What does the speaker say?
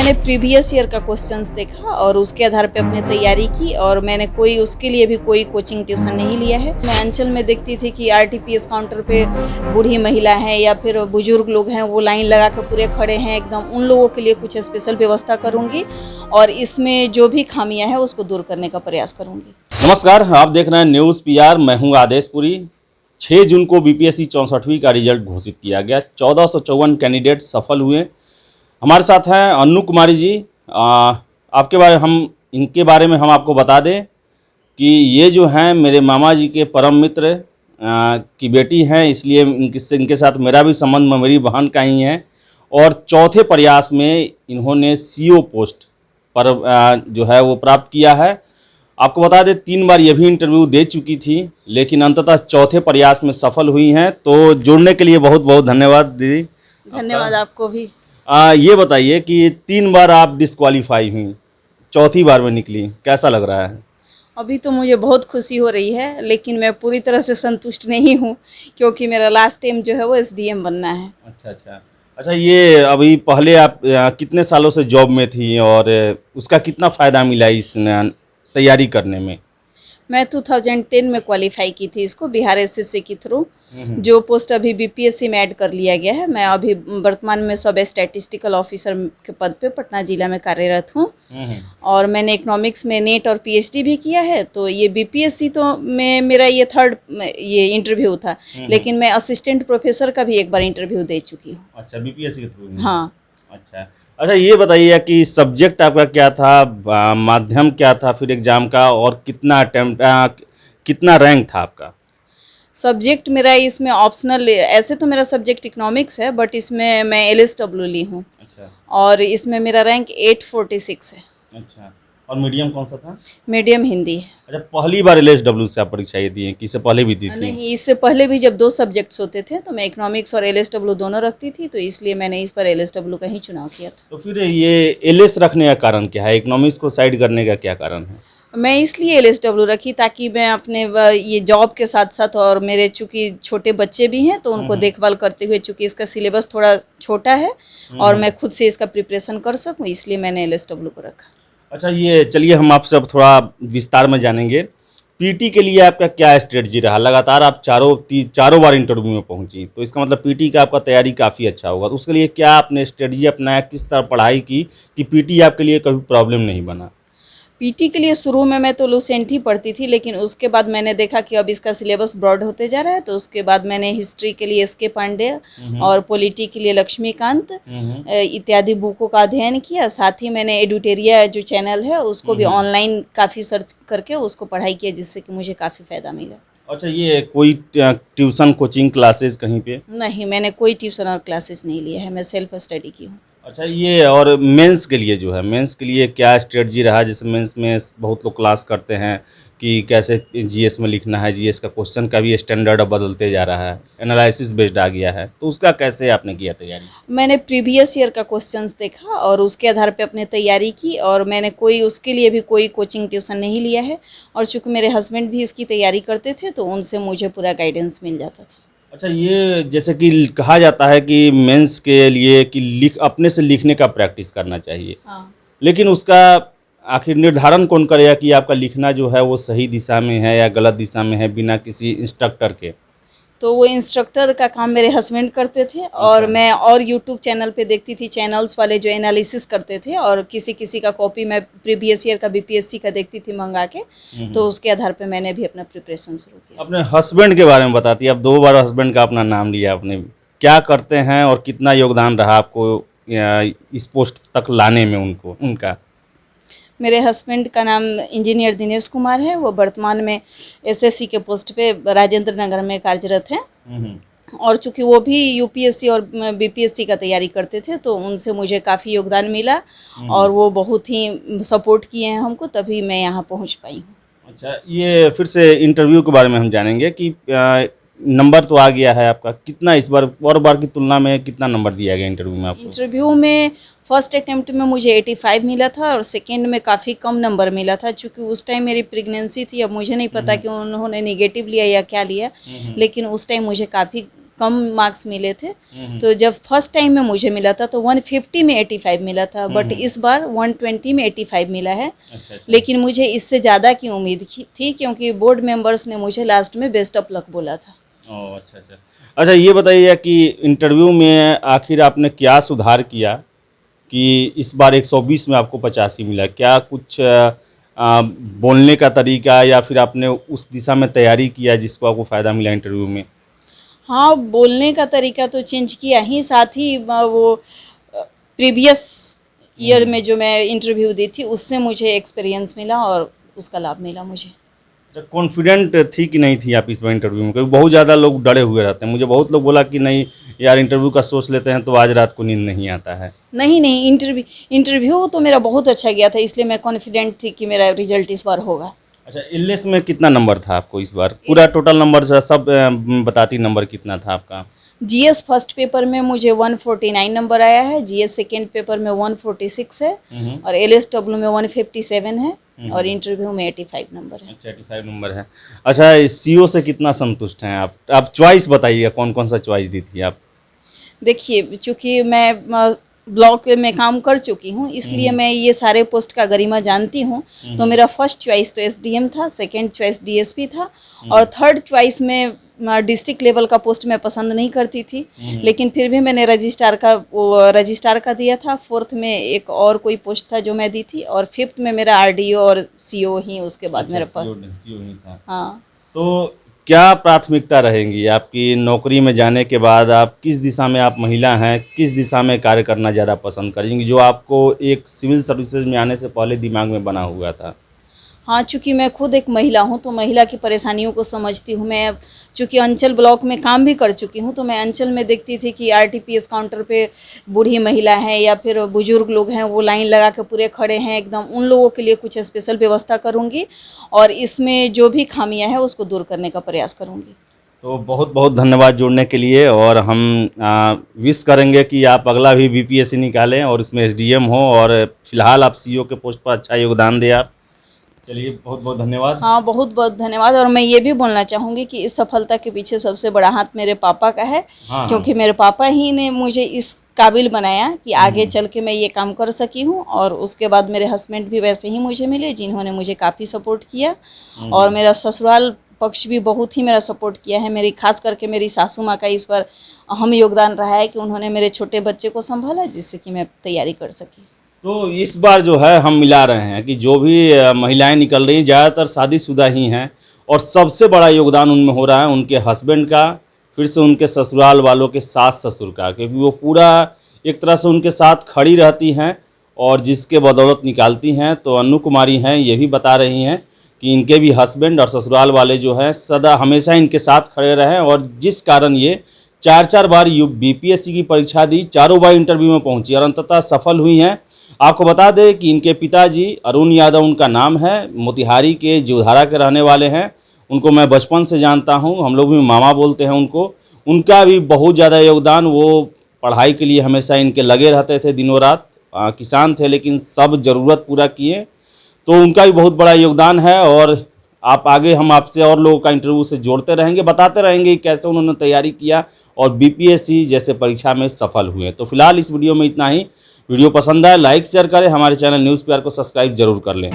मैंने previous year का questions देखा और उसके आधार पे अपनी तैयारी की और मैंने कोई उसके लिए भी कोई कोचिंग ट्यूशन नहीं लिया है। मैं अंचल में देखती थी कि आरटीपीएस काउंटर पे बूढ़ी महिला है या फिर बुजुर्ग लोग हैं, वो लाइन लगा कर पूरे खड़े हैं एकदम, उन लोगों के लिए कुछ स्पेशल व्यवस्था करूँगी और इसमें जो भी खामियाँ है उसको दूर करने का प्रयास करूँगी। नमस्कार, आप देख रहे हैं न्यूज़ पीआर। मैं हूं आदेशपुरी। 6 जून को बीपीएससी 64वीं का रिजल्ट घोषित किया गया। 1454 कैंडिडेट सफल हुए। हमारे साथ हैं अन्नू कुमारी जी। इनके बारे में हम आपको बता दें कि ये जो हैं मेरे मामा जी के परम मित्र की बेटी हैं, इसलिए इनके साथ मेरा भी संबंध मेरी बहन का ही है। और चौथे प्रयास में इन्होंने सीओ पोस्ट पर जो है वो प्राप्त किया है। आपको बता दें 3 बार ये भी इंटरव्यू दे चुकी थी, लेकिन अंततः चौथे प्रयास में सफल हुई हैं। तो जुड़ने के लिए बहुत बहुत धन्यवाद दीदी। धन्यवाद आपको भी। ये बताइए कि 3 बार आप डिस्क्वालीफाई हुई, चौथी बार में निकली, कैसा लग रहा है? अभी तो मुझे बहुत खुशी हो रही है, लेकिन मैं पूरी तरह से संतुष्ट नहीं हूँ क्योंकि मेरा लास्ट एम जो है वो एसडीएम बनना है। अच्छा, ये अभी पहले आप कितने सालों से जॉब में थी और उसका कितना फ़ायदा मिला इस तैयारी करने में? मैं 2010 में क्वालिफाई की थी इसको बिहार एसएससी के थ्रू, जो पोस्ट अभी बीपीएससी में ऐड कर लिया गया है। मैं अभी वर्तमान में सब स्टैटिस्टिकल ऑफिसर के पद पे पटना जिला में कार्यरत हूँ और मैंने इकोनॉमिक्स में नेट और पीएचडी भी किया है। तो ये बीपीएससी तो में मेरा ये 3rd ये इंटरव्यू था, लेकिन मैं असिस्टेंट प्रोफेसर का भी एक बार इंटरव्यू दे चुकी हूँ। अच्छा, बीपीएससी के थ्रू? हाँ। अच्छा, ये बताइए कि सब्जेक्ट आपका क्या था, माध्यम क्या था फिर एग्ज़ाम का, और कितना अटेम्प्ट, कितना रैंक था आपका? सब्जेक्ट मेरा इसमें ऑप्शनल, ऐसे तो मेरा सब्जेक्ट इकोनॉमिक्स है, बट इसमें मैं एलएसडब्ल्यू ली हूँ। अच्छा। और इसमें मेरा रैंक 846 है। अच्छा, और मीडियम कौन सा था? मीडियम हिंदी है। अच्छा, पहली बार एलएसडब्ल्यू से आप परीक्षा दी है कि इससे पहले भी दी थी? नहीं, इससे पहले भी जब 2 सब्जेक्ट्स होते थे तो मैं इकोनॉमिक्स और एलएसडब्ल्यू दोनों रखती थी, तो इसलिए मैंने इस पर एलएसडब्ल्यू का ही चुनाव किया था। तो फिर ये एलएस रखने का कारण क्या है, इकोनॉमिक्स को साइड करने का क्या कारण है? मैं इसलिए एलएसडब्ल्यू रखी ताकि मैं अपने ये जॉब के साथ साथ, और मेरे चूँकि छोटे बच्चे भी हैं तो उनको देखभाल करते हुए, चूँकि इसका सिलेबस थोड़ा छोटा है और मैं खुद से इसका प्रिपरेशन कर सकूँ, इसलिए मैंने एलएसडब्ल्यू को रखा। अच्छा, ये चलिए हम आपसे अब थोड़ा विस्तार में जानेंगे। पीटी के लिए आपका क्या स्ट्रेटजी रहा? लगातार आप चारों बार इंटरव्यू में पहुंची, तो इसका मतलब पीटी का आपका तैयारी काफ़ी अच्छा होगा। तो उसके लिए क्या आपने स्ट्रेटजी अपनाया, किस तरह पढ़ाई की कि पीटी आपके लिए कभी प्रॉब्लम नहीं बना? पीटी के लिए शुरू में मैं तो लुसेंट ही पढ़ती थी, लेकिन उसके बाद मैंने देखा कि अब इसका सिलेबस ब्रॉड होते जा रहा है, तो उसके बाद मैंने हिस्ट्री के लिए एसके पांडे और पॉलिटी के लिए लक्ष्मीकांत इत्यादि बुकों का अध्ययन किया। साथ ही मैंने एडुटेरिया जो चैनल है उसको भी ऑनलाइन काफ़ी सर्च करके उसको पढ़ाई किया, जिससे कि मुझे काफ़ी फ़ायदा मिला। अच्छा, ये कोई ट्यूशन कोचिंग क्लासेस कहीं पे? नहीं, मैंने कोई ट्यूशन और क्लासेस नहीं लिया है, मैं सेल्फ स्टडी की हूँ। अच्छा, ये और मेंस के लिए जो है, मेंस के लिए क्या स्ट्रेटजी रहा? जैसे मेंस में बहुत लोग क्लास करते हैं कि कैसे जीएस में लिखना है, जीएस का क्वेश्चन का भी स्टैंडर्ड अब बदलते जा रहा है, एनालिसिस बेस्ड आ गया है, तो उसका कैसे आपने किया तैयारी? मैंने प्रीवियस ईयर का क्वेश्चंस देखा और उसके आधार पे अपनी तैयारी की और मैंने कोई उसके लिए भी कोई कोचिंग ट्यूशन नहीं लिया है। और चूँकि मेरे हस्बैंड भी इसकी तैयारी करते थे तो उनसे मुझे पूरा गाइडेंस मिल जाता था। अच्छा, ये जैसे कि कहा जाता है कि मेंस के लिए कि अपने से लिखने का प्रैक्टिस करना चाहिए। हाँ। लेकिन उसका आखिर निर्धारण कौन करेगा कि आपका लिखना जो है वो सही दिशा में है या गलत दिशा में है, बिना किसी इंस्ट्रक्टर के? तो वो इंस्ट्रक्टर का काम मेरे हस्बैंड करते थे और मैं और यूट्यूब चैनल पे देखती थी, चैनल्स वाले जो एनालिसिस करते थे, और किसी का कॉपी मैं प्रीवियस ईयर का बीपीएससी का देखती थी मंगा के, तो उसके आधार पे मैंने भी अपना प्रिपरेशन शुरू किया। अपने हस्बैंड के बारे में बताती है, अब 2 बार हस्बैंड का अपना नाम लिया आपने, क्या करते हैं और कितना योगदान रहा आपको इस पोस्ट तक लाने में उनका? मेरे हस्बैंड का नाम इंजीनियर दिनेश कुमार है। वो वर्तमान में एसएससी के पोस्ट पे राजेंद्र नगर में कार्यरत हैं और चूँकि वो भी यूपीएससी और बीपीएससी का तैयारी करते थे, तो उनसे मुझे काफ़ी योगदान मिला और वो बहुत ही सपोर्ट किए हैं हमको, तभी मैं यहाँ पहुँच पाई हूँ। अच्छा, ये फिर से इंटरव्यू के बारे में हम जानेंगे कि नंबर तो आ गया है आपका, कितना इस बार और बार की तुलना में कितना नंबर दिया गया इंटरव्यू में आपको? इंटरव्यू में फर्स्ट अटेम्प्ट में मुझे 85 मिला था और सेकंड में काफ़ी कम नंबर मिला था, क्योंकि उस टाइम मेरी प्रेगनेंसी थी। अब मुझे नहीं पता कि उन्होंने नेगेटिव लिया या क्या लिया, लेकिन उस टाइम मुझे काफ़ी कम मार्क्स मिले थे। तो जब फर्स्ट टाइम में मुझे मिला था तो 150 में 85 मिला था, बट इस बार 120 में 85 मिला है। अच्छा अच्छा। लेकिन मुझे इससे ज़्यादा की उम्मीद थी, क्योंकि बोर्ड मेंबर्स ने मुझे लास्ट में बेस्ट ऑफ लक बोला था। ओह अच्छा अच्छा। अच्छा ये बताइए कि इंटरव्यू में आखिर आपने क्या सुधार किया कि इस बार 120 में आपको 85 मिला? क्या कुछ बोलने का तरीका या फिर आपने उस दिशा में तैयारी किया जिसको आपको फ़ायदा मिला इंटरव्यू में? हाँ, बोलने का तरीका तो चेंज किया ही, साथ ही वो प्रीवियस ईयर में जो मैं इंटरव्यू दी थी उससे मुझे एक्सपीरियंस मिला और उसका लाभ मिला मुझे। कॉन्फिडेंट थी कि नहीं थी आप इस बार इंटरव्यू में? क्योंकि बहुत ज़्यादा लोग डरे हुए रहते हैं। मुझे बहुत लोग बोला कि नहीं यार इंटरव्यू का सोच लेते हैं तो आज रात को नींद नहीं आता है। नहीं, इंटरव्यू तो मेरा बहुत अच्छा गया था, इसलिए मैं कॉन्फिडेंट थी कि मेरा रिजल्ट इस बार होगा। अच्छा इलनेस में कितना नंबर था आपको इस बार? पूरा टोटल नंबर सब बताती नंबर कितना था आपका? जीएस फर्स्ट पेपर में मुझे 149 नंबर आया है, जीएस सेकेंड पेपर में 146 है और एलएसडब्ल्यू में 157 है और इंटरव्यू में 85 नंबर है। अच्छा 85 नंबर है। अच्छा सीओ से कितना संतुष्ट हैं आप? आप चॉइस बताइए कौन कौन सा चॉइस दी थी आप? देखिए, चूँकि मैं ब्लॉक में काम कर चुकी हूँ, इसलिए मैं ये सारे पोस्ट का गरिमा जानती हूँ। तो मेरा फर्स्ट चॉइस तो एसडीएम था, सेकंड चॉइस डीएसपी था और थर्ड चॉइस में डिस्ट्रिक्ट लेवल का पोस्ट मैं पसंद नहीं करती थी, लेकिन फिर भी मैंने रजिस्ट्रार का दिया था। फोर्थ में एक और कोई पोस्ट था जो मैं दी थी और फिफ्थ में मेरा आरडीओ और सीओ ही उसके बाद मेरे पास। सीओ ही था। हाँ, तो क्या प्राथमिकता रहेंगी आपकी नौकरी में जाने के बाद? आप किस दिशा में, आप महिला हैं, किस दिशा में कार्य करना ज़्यादा पसंद करेंगी जो आपको एक सिविल सर्विसेज में आने से पहले दिमाग में बना हुआ था? हाँ, चूँकि मैं खुद एक महिला हूँ तो महिला की परेशानियों को समझती हूँ। मैं चूँकि अंचल ब्लॉक में काम भी कर चुकी हूँ तो मैं अंचल में देखती थी कि आरटीपीएस काउंटर पे बूढ़ी महिला है या फिर बुजुर्ग लोग हैं, वो लाइन लगा के पूरे खड़े हैं एकदम, उन लोगों के लिए कुछ स्पेशल व्यवस्था करूँगी और इसमें जो भी खामियाँ हैं उसको दूर करने का प्रयास करूँगी। तो बहुत बहुत धन्यवाद जुड़ने के लिए और हम विश करेंगे कि आप अगला भी बीपीएससी निकालें और इसमें एसडीएम हो और फिलहाल आप सीईओ के पोस्ट पर अच्छा योगदान दें आप। चलिए बहुत बहुत धन्यवाद। हाँ, बहुत बहुत धन्यवाद। और मैं ये भी बोलना चाहूँगी कि इस सफलता के पीछे सबसे बड़ा हाथ मेरे पापा का है। हाँ, क्योंकि मेरे पापा ही ने मुझे इस काबिल बनाया कि आगे चल के मैं ये काम कर सकी हूँ और उसके बाद मेरे हस्बैंड भी वैसे ही मुझे मिले जिन्होंने मुझे काफ़ी सपोर्ट किया और मेरा ससुराल पक्ष भी बहुत ही मेरा सपोर्ट किया है। मेरी खास करके मेरी सासू माँ का इस पर अहम योगदान रहा है कि उन्होंने मेरे छोटे बच्चे को संभाला जिससे कि मैं तैयारी कर सकी। तो इस बार जो है हम मिला रहे हैं कि जो भी महिलाएं निकल रही हैं ज़्यादातर शादीशुदा ही हैं और सबसे बड़ा योगदान उनमें हो रहा है उनके हस्बैंड का, फिर से उनके ससुराल वालों के सास ससुर का, क्योंकि वो पूरा एक तरह से उनके साथ खड़ी रहती हैं और जिसके बदौलत निकालती हैं। तो अनु कुमारी हैं, ये भी बता रही हैं कि इनके भी हस्बैंड और ससुराल वाले जो हैं सदा हमेशा इनके साथ खड़े रहें और जिस कारण ये 4 बार बीपीएससी की परीक्षा दी, 4 बार इंटरव्यू में पहुंची और अंततः सफल हुई हैं। आपको बता दें कि इनके पिताजी अरुण यादव उनका नाम है, मोतिहारी के जीवधारा के रहने वाले हैं। उनको मैं बचपन से जानता हूं, हम लोग भी मामा बोलते हैं उनको। उनका भी बहुत ज़्यादा योगदान, वो पढ़ाई के लिए हमेशा इनके लगे रहते थे दिनों रात। किसान थे लेकिन सब ज़रूरत पूरा किए, तो उनका भी बहुत बड़ा योगदान है। और आप आगे हम आपसे और लोगों का इंटरव्यू से जोड़ते रहेंगे, बताते रहेंगे कि कैसे उन्होंने तैयारी किया और बीपीएससी जैसे परीक्षा में सफल हुए। तो फिलहाल इस वीडियो में इतना ही। वीडियो पसंद आए लाइक शेयर करें, हमारे चैनल न्यूज़ PR को सब्सक्राइब जरूर कर लें।